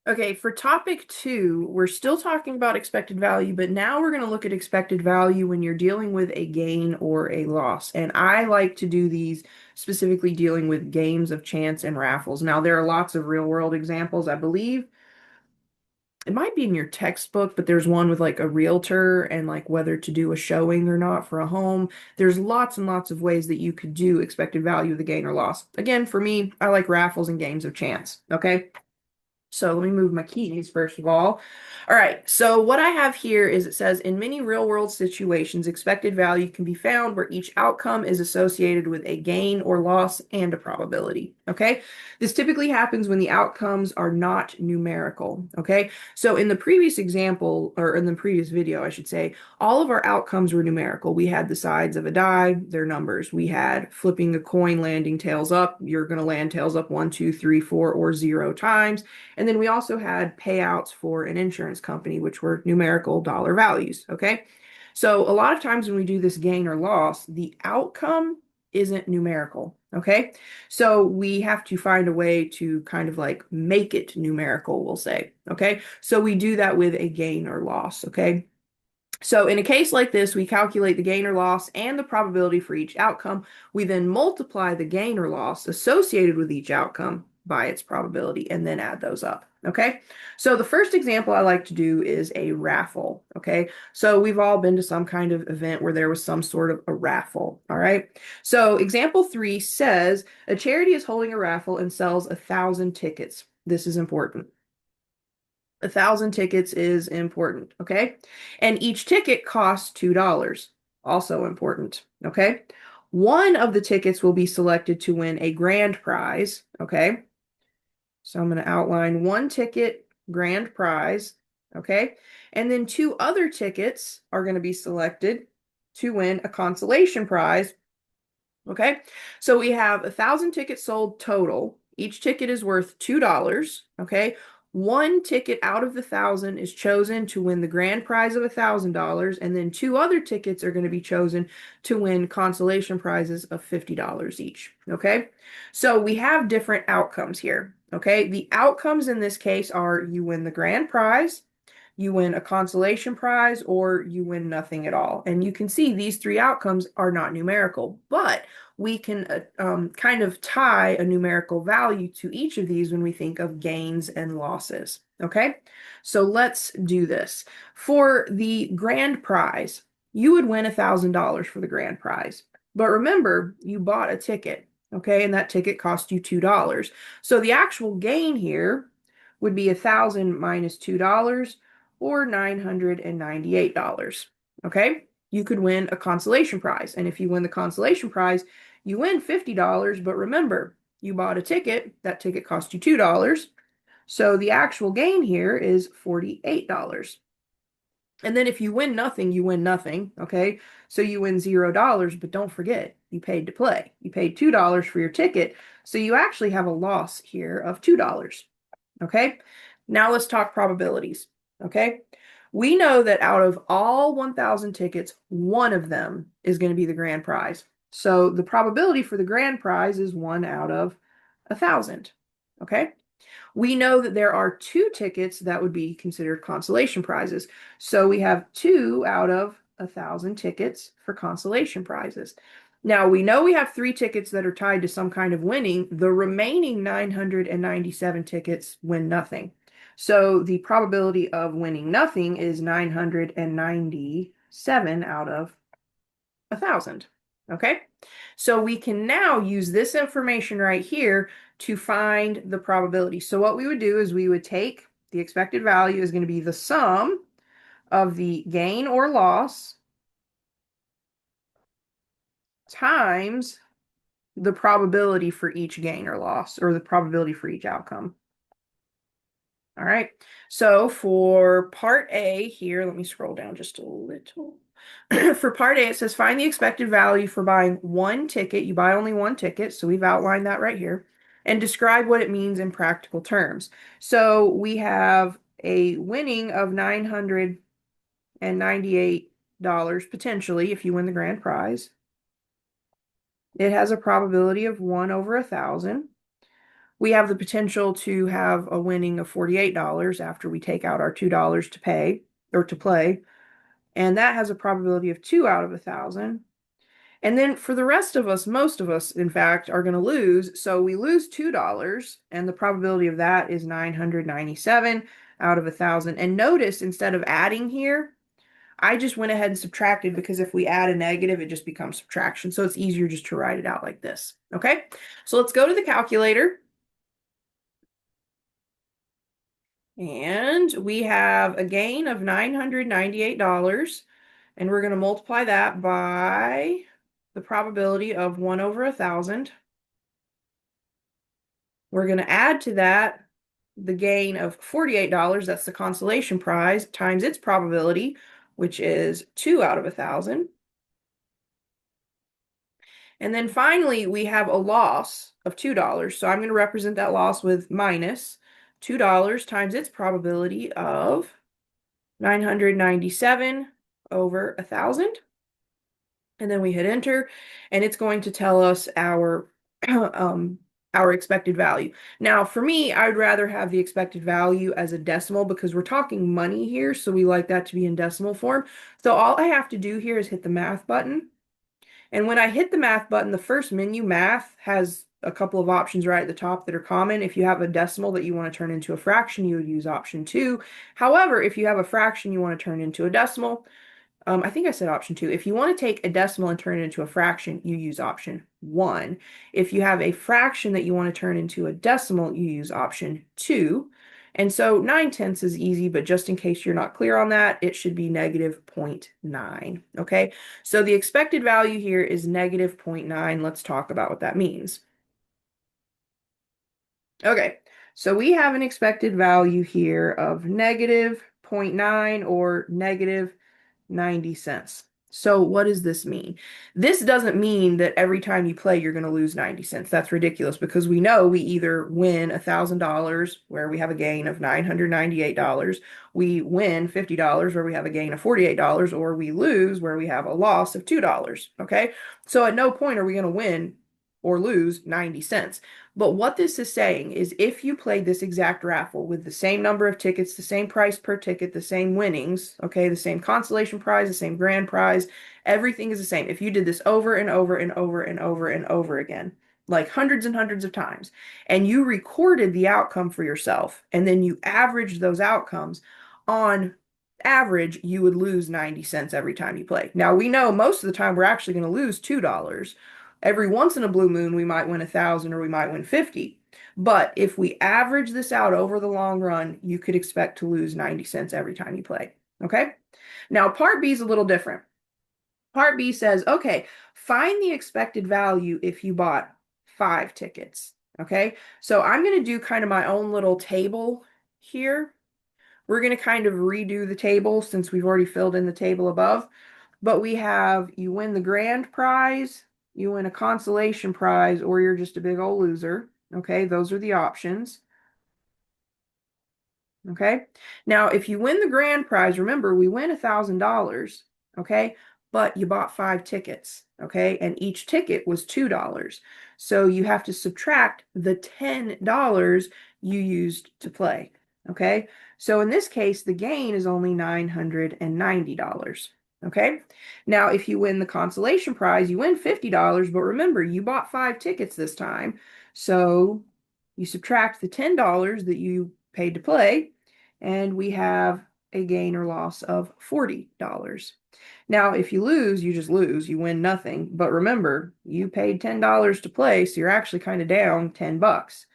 Okay, for topic two, we're still talking about expected value, but now we're going to look at expected value when you're dealing with a gain or a loss. And I like to do these specifically dealing with games of chance and raffles. Now, there are lots of real world examples. I believe it might be in your textbook, but there's one with like a realtor and like whether to do a showing or not for a home. There's lots and lots of ways that you could do expected value of the gain or loss. Again, for me, I like raffles and games of chance. Okay. So let me move my keys first of all. All right, so what I have here is it says in many real world situations, expected value can be found where each outcome is associated with a gain or loss and a probability. Okay, this typically happens when the outcomes are not numerical. Okay, so in the previous example, or in the previous video, I should say, all of our outcomes were numerical. We had the sides of a die, their numbers. We had flipping a coin, landing tails up. You're going to land tails up 1, 2, 3, 4, or 0 times. And then we also had payouts for an insurance company, which were numerical dollar values. Okay. So a lot of times when we do this gain or loss, the outcome isn't numerical. Okay. So we have to find a way to kind of like make it numerical, we'll say. Okay. So we do that with a gain or loss. Okay. So in a case like this, we calculate the gain or loss and the probability for each outcome. We then multiply the gain or loss associated with each outcome by its probability and then add those up. Okay. So the first example I like to do is a raffle. Okay. So we've all been to some kind of event where there was some sort of a raffle. All right. So example 3 says a charity is holding a raffle and sells 1,000 tickets. This is important. 1,000 tickets is important, okay? And each ticket costs $2, also important, okay? One of the tickets will be selected to win a grand prize, okay? So I'm going to outline one ticket, grand prize, okay? And then two other tickets are going to be selected to win a consolation prize, okay? So we have 1,000 tickets sold total. Each ticket is worth $2, okay? One ticket out of the 1,000 is chosen to win the grand prize of $1,000, and then two other tickets are going to be chosen to win consolation prizes of $50 each, okay? So we have different outcomes here, okay? The outcomes in this case are you win the grand prize, you win a consolation prize, or you win nothing at all. And you can see these three outcomes are not numerical, but we can kind of tie a numerical value to each of these when we think of gains and losses. Okay, so let's do this. For the grand prize, you would win $1,000 for the grand prize. But remember, you bought a ticket, okay, and that ticket cost you $2. So the actual gain here would be 1,000 minus $2 or $998. Okay, you could win a consolation prize. And if you win the consolation prize, you win $50, but remember, you bought a ticket, that ticket cost you $2. So the actual gain here is $48. And then if you win nothing, you win nothing. Okay. So you win $0, but don't forget, you paid to play. You paid $2 for your ticket. So you actually have a loss here of $2. Okay. Now let's talk probabilities. Okay. We know that out of all 1,000 tickets, one of them is going to be the grand prize. So the probability for the grand prize is 1 out of 1,000. Okay. We know that there are two tickets that would be considered consolation prizes. So we have 2 out of 1,000 tickets for consolation prizes. Now we know we have 3 tickets that are tied to some kind of winning. The remaining 997 tickets win nothing. So the probability of winning nothing is 997 out of 1,000. Okay, so we can now use this information right here to find the probability. So what we would do is we would take the expected value is going to be the sum of the gain or loss times the probability for each gain or loss, or the probability for each outcome. All right, so for part A here, let me scroll down just a little. For part A, it says find the expected value for buying one ticket. You buy only one ticket, so we've outlined that right here, and describe what it means in practical terms. So we have a winning of $998 potentially if you win the grand prize. It has a probability of 1 over 1,000. We have the potential to have a winning of $48 after we take out our $2 to pay or to play. And that has a probability of 2 out of 1,000. And then for the rest of us, most of us, in fact, are going to lose. So we lose $2, and the probability of that is 997 out of 1,000. And notice instead of adding here, I just went ahead and subtracted because if we add a negative, it just becomes subtraction. So it's easier just to write it out like this. Okay, so let's go to the calculator. And we have a gain of $998. And we're going to multiply that by the probability of 1 over 1,000. We're going to add to that the gain of $48. That's the consolation prize times its probability, which is 2 out of 1,000. And then finally, we have a loss of $2. So I'm going to represent that loss with minus $2 times its probability of 997 over 1,000. And then we hit enter, and it's going to tell us our expected value. Now, for me, I'd rather have the expected value as a decimal because we're talking money here, so we like that to be in decimal form. So all I have to do here is hit the math button. And when I hit the math button, the first menu, math, has a couple of options right at the top that are common. If you have a decimal that you want to turn into a fraction, you would use option 2. However, if you have a fraction you want to turn into a decimal, I think I said option 2. If you want to take a decimal and turn it into a fraction, you use option 1. If you have a fraction that you want to turn into a decimal, you use option 2. And so 9/10 is easy, but just in case you're not clear on that, it should be negative 0.9. Okay, so the expected value here is negative 0.9. Let's talk about what that means. Okay, so we have an expected value here of negative 0.9 or negative 90 cents. So what does this mean? This doesn't mean that every time you play, you're going to lose 90 cents. That's ridiculous because we know we either win $1,000 where we have a gain of $998, we win $50 where we have a gain of $48, or we lose where we have a loss of $2. Okay. So at no point are we going to win or lose 90 cents. But what this is saying is if you played this exact raffle with the same number of tickets, the same price per ticket, the same winnings, okay, the same consolation prize, the same grand prize, everything is the same. If you did this over and over and over and over and over again, like hundreds and hundreds of times, and you recorded the outcome for yourself, and then you averaged those outcomes, on average, you would lose 90 cents every time you play. Now, we know most of the time we're actually going to lose $2. Every once in a blue moon, we might win 1,000 or we might win 50. But if we average this out over the long run, you could expect to lose 90 cents every time you play. Okay? Now, part B is a little different. Part B says, okay, find the expected value if you bought 5 tickets. Okay? So I'm going to do kind of my own little table here. We're going to kind of redo the table since we've already filled in the table above. But we have you win the grand prize, you win a consolation prize, or you're just a big old loser. Okay, those are the options. Okay, now if you win the grand prize, remember we win $1,000. Okay, but you bought 5 tickets. Okay, and each ticket was $2. So you have to subtract the $10 you used to play. Okay, so in this case, the gain is only $990. Okay, now if you win the consolation prize, you win $50, but remember, you bought 5 tickets this time. So you subtract the $10 that you paid to play, and we have a gain or loss of $40. Now, if you lose, you just lose. You win nothing. But remember, you paid $10 to play, so you're actually kind of down $10.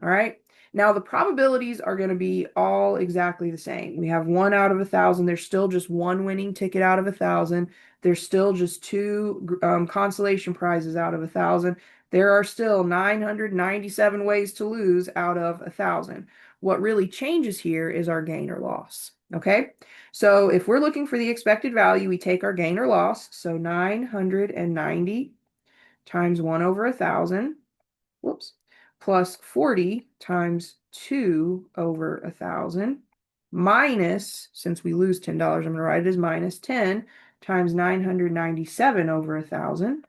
All right. Now the probabilities are going to be all exactly the same. We have 1 out of 1,000. There's still just one winning ticket out of 1,000. There's still just 2 consolation prizes out of 1,000. There are still 997 ways to lose out of 1,000. What really changes here is our gain or loss. Okay. So if we're looking for the expected value, we take our gain or loss. So 990 times 1 over 1,000. Whoops. Plus 40 times 2 over 1,000 minus, since we lose $10, I'm going to write it as minus 10 times 997 over 1,000.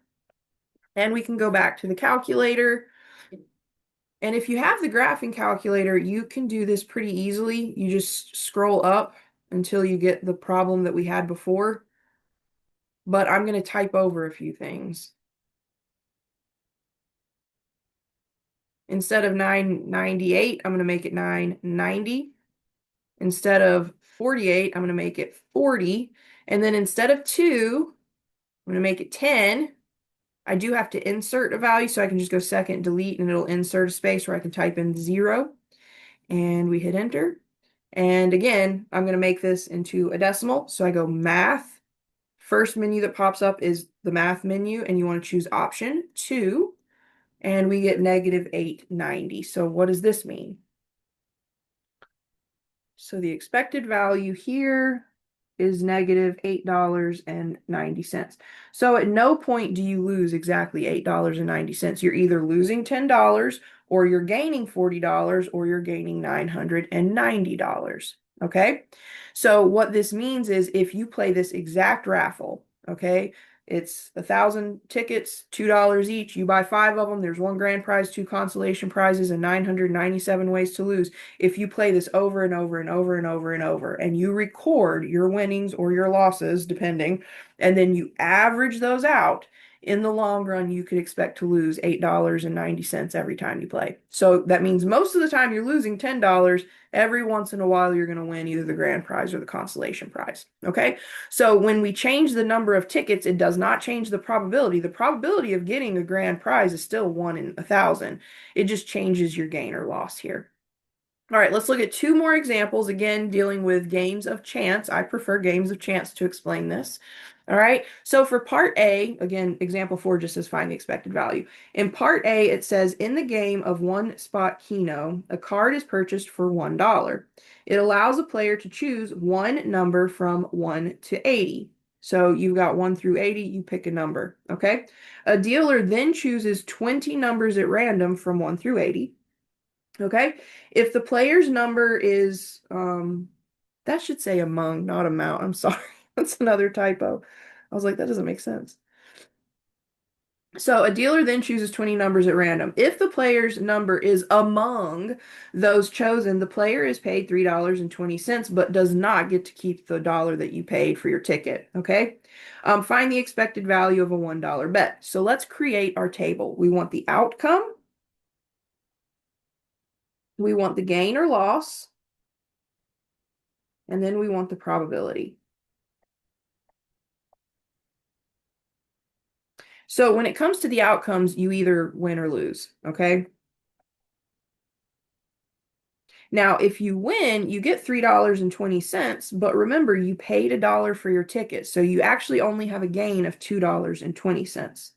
And we can go back to the calculator And if you have the graphing calculator, you can do this pretty easily. You just scroll up until you get the problem that we had before. But I'm going to type over a few things. Instead of 998, I'm going to make it 990. Instead of 48, I'm going to make it 40. And then instead of 2, I'm going to make it 10. I do have to insert a value, so I can just go second, delete, and it'll insert a space where I can type in 0. And we hit enter. And again, I'm going to make this into a decimal. So I go math. First menu that pops up is the math menu, and you want to choose option 2. And we get negative 890. So what does this mean? So the expected value here is negative $8.90. So at no point do you lose exactly $8.90. You're either losing $10 or you're gaining $40 or you're gaining $990. Okay? So what this means is if you play this exact raffle, okay, it's 1,000 tickets, $2 each. You buy 5 of them. There's 1 grand prize, 2 consolation prizes, and 997 ways to lose. If you play this over and over and over and over and over, and you record your winnings or your losses, depending, and then you average those out, in the long run, you could expect to lose $8.90 every time you play. So that means most of the time you're losing $10. Every once in a while, you're going to win either the grand prize or the consolation prize. Okay? So when we change the number of tickets, it does not change the probability. The probability of getting a grand prize is still 1 in 1,000. It just changes your gain or loss here. All right, let's look at 2 more examples, again, dealing with games of chance. I prefer games of chance to explain this. All right, so for part A, again, example 4 just says find the expected value. In part A, it says in the game of 1 spot Keno, a card is purchased for $1. It allows a player to choose one number from 1 to 80. So you've got 1 through 80, you pick a number, okay? A dealer then chooses 20 numbers at random from 1 through 80. Okay, if the player's number is, that should say among, not amount. I'm sorry. That's another typo. I was like, that doesn't make sense. So a dealer then chooses 20 numbers at random. If the player's number is among those chosen, the player is paid $3.20, but does not get to keep the dollar that you paid for your ticket. Okay? Find the expected value of a $1 bet. So let's create our table. We want the outcome. We want the gain or loss. And then we want the probability. So when it comes to the outcomes, you either win or lose, okay? Now, if you win, you get $3.20, but remember, you paid $1 for your ticket, so you actually only have a gain of $2.20.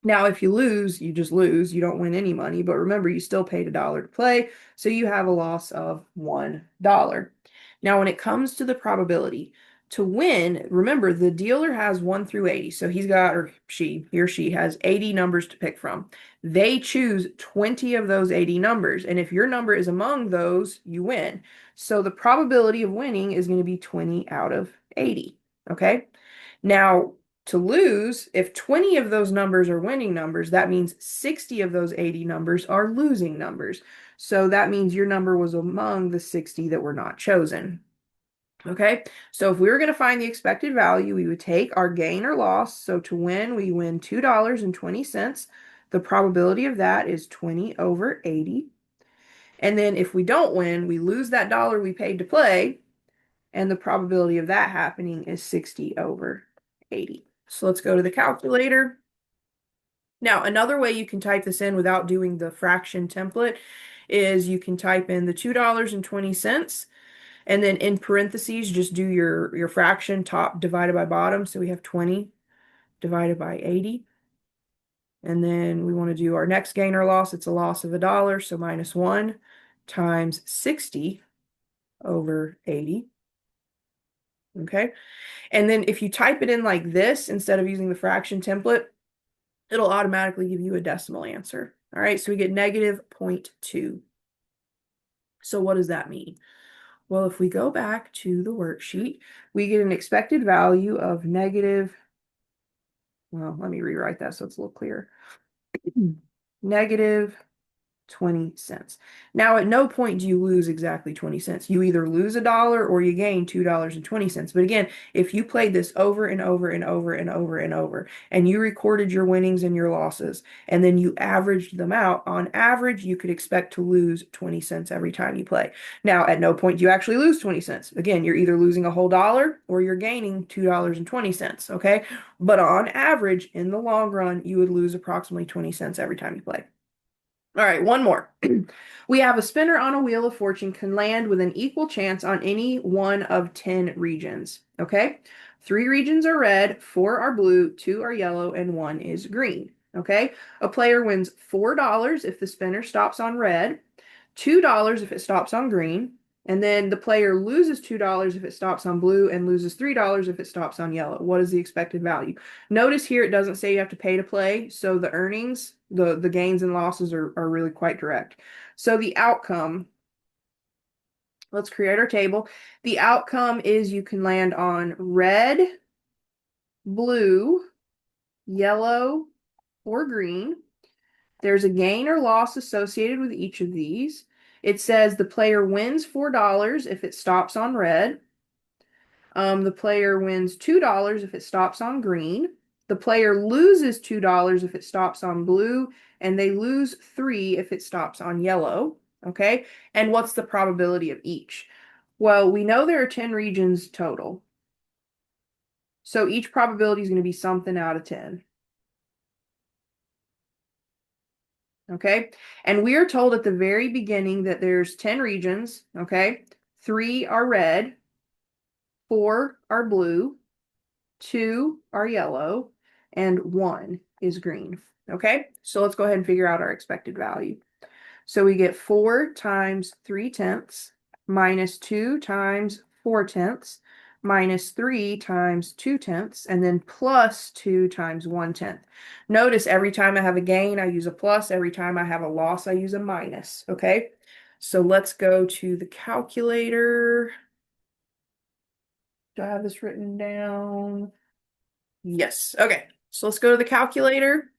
Now, if you lose, you just lose. You don't win any money, but remember, you still paid $1 to play, so you have a loss of $1. Now, when it comes to the probability, to win, remember, the dealer has 1 through 80. So he's got, or she, he or she has 80 numbers to pick from. They choose 20 of those 80 numbers, and if your number is among those, you win. So the probability of winning is going to be 20 out of 80, okay? Now, to lose, if 20 of those numbers are winning numbers, that means 60 of those 80 numbers are losing numbers. So that means your number was among the 60 that were not chosen. Okay, so if we were going to find the expected value, we would take our gain or loss. So to win, we win $2.20. The probability of that is 20 over 80. And then if we don't win, we lose that dollar we paid to play. And the probability of that happening is 60 over 80. So let's go to the calculator. Now, another way you can type this in without doing the fraction template is you can type in the $2.20 and then in parentheses, just do your fraction top divided by bottom. So we have 20 divided by 80. And then we want to do our next gain or loss. It's a loss of $1. So minus 1 times 60 over 80. Okay. And then if you type it in like this, instead of using the fraction template, it'll automatically give you a decimal answer. All right, so we get negative 0.2. So what does that mean? Well, if we go back to the worksheet, we get an expected value of negative, well, let me rewrite that so it's a little clearer. negative 20 cents. Now, at no point do you lose exactly 20 cents. You either lose $1 or you gain $2.20. But again, if you played this over and over and over and over and over, and you recorded your winnings and your losses, and then you averaged them out, on average, you could expect to lose 20 cents every time you play. Now, at no point do you actually lose 20 cents. Again, you're either losing a whole dollar or you're gaining $2.20, okay? But on average, in the long run, you would lose approximately 20 cents every time you play. All right, one more. We have a spinner on a wheel of fortune can land with an equal chance on any one of 10 regions. Okay? 3 regions are red, 4 are blue, 2 are yellow, and 1 is green. Okay? A player wins $4 if the spinner stops on red, $2 if it stops on green, and then the player loses $2 if it stops on blue and loses $3 if it stops on yellow. What is the expected value? Notice here it doesn't say you have to pay to play, so the earnings, the gains and losses are really quite direct. So the outcome, let's create our table. The outcome is you can land on red, blue, yellow, or green. There's a gain or loss associated with each of these. It says the player wins $4 if it stops on red. The player wins $2 if it stops on green. The player loses $2 if it stops on blue, and they lose 3 if it stops on yellow. Okay, and what's the probability of each? Well, we know there are 10 regions total. So each probability is going to be something out of 10. Okay, and we are told at the very beginning that there's 10 regions. Okay, 3 are red, 4 are blue, 2 are yellow, and 1 is green. Okay, so let's go ahead and figure out our expected value. So we get 4 times 3/10 minus 2 times 4/10 minus 3 times 2/10, and then plus 2 times 1/10. Notice every time I have a gain, I use a plus. Every time I have a loss, I use a minus. Okay, so let's go to the calculator. Do I have this written down? Yes. Okay, so let's go to the calculator.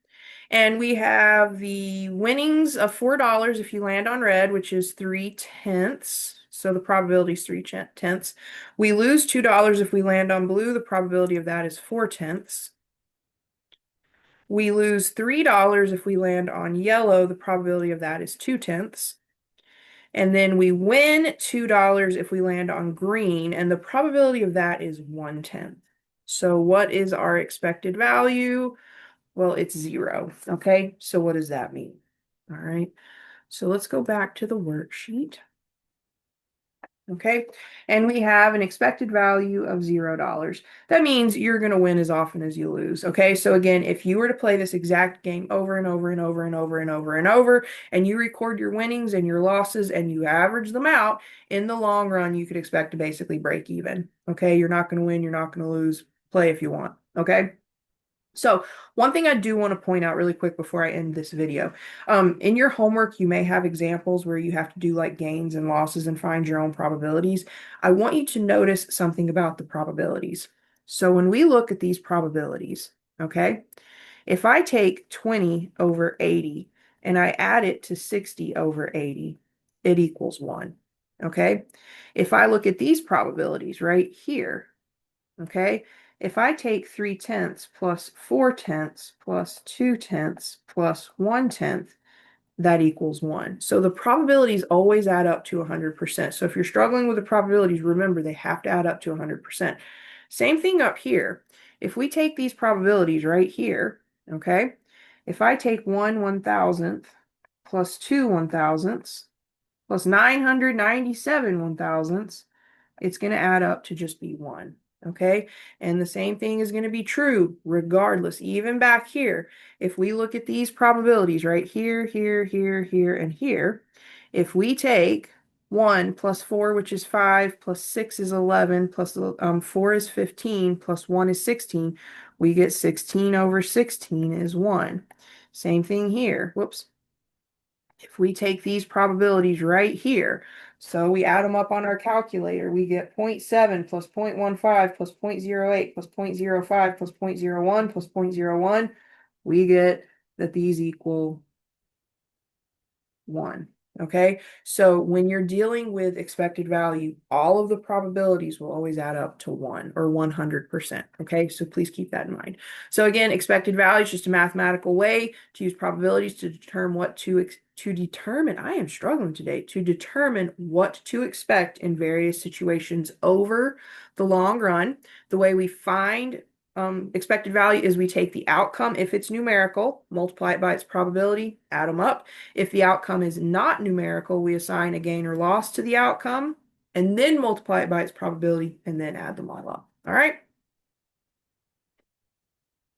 And we have the winnings of $4 if you land on red, which is 3/10. So the probability is 3/10. We lose $2 if we land on blue. The probability of that is 4/10. We lose $3 if we land on yellow. The probability of that is 2/10. And then we win $2 if we land on green, and the probability of that is 1/10. So what is our expected value? Well, it's 0. Okay, so what does that mean? All right, so let's go back to the worksheet. Okay, and we have an expected value of $0. That means you're going to win as often as you lose. Okay, so again, if you were to play this exact game over and over and over and over and over and over, and you record your winnings and your losses and you average them out, in the long run, you could expect to basically break even. Okay, you're not going to win, you're not going to lose. Play if you want. Okay. So one thing I do want to point out really quick before I end this video, in your homework, you may have examples where you have to do like gains and losses and find your own probabilities. I want you to notice something about the probabilities. So when we look at these probabilities, okay, if I take 20 over 80 and I add it to 60 over 80, it equals 1. Okay, if I look at these probabilities right here, okay, if I take 3/10 plus 4/10 plus 2/10 plus 1/10, that equals 1. So the probabilities always add up to 100%. So if you're struggling with the probabilities, remember they have to add up to 100%. Same thing up here. If we take these probabilities right here, okay, if I take 1/1000th plus 2/1000ths plus 997 1,000ths, it's going to add up to just be 1. Okay, and the same thing is going to be true regardless, even back here. If we look at these probabilities right here, here, here, here, and here, if we take 1 plus 4, which is 5, plus 6 is 11, plus 4 is 15, plus 1 is 16, we get 16 over 16 is 1. Same thing here. Whoops. If we take these probabilities right here, so we add them up on our calculator, we get 0.7 plus 0.15 plus 0.08 plus 0.05 plus 0.01 plus 0.01. We get that these equal 1. Okay, so when you're dealing with expected value, all of the probabilities will always add up to 1 or 100%. Okay, so please keep that in mind. So again, expected value is just a mathematical way to use probabilities to determine I am struggling today, to determine what to expect in various situations over the long run. The way we find expected value is we take the outcome, if it's numerical, multiply it by its probability, add them up. If the outcome is not numerical, we assign a gain or loss to the outcome, and then multiply it by its probability, and then add them all up. All right?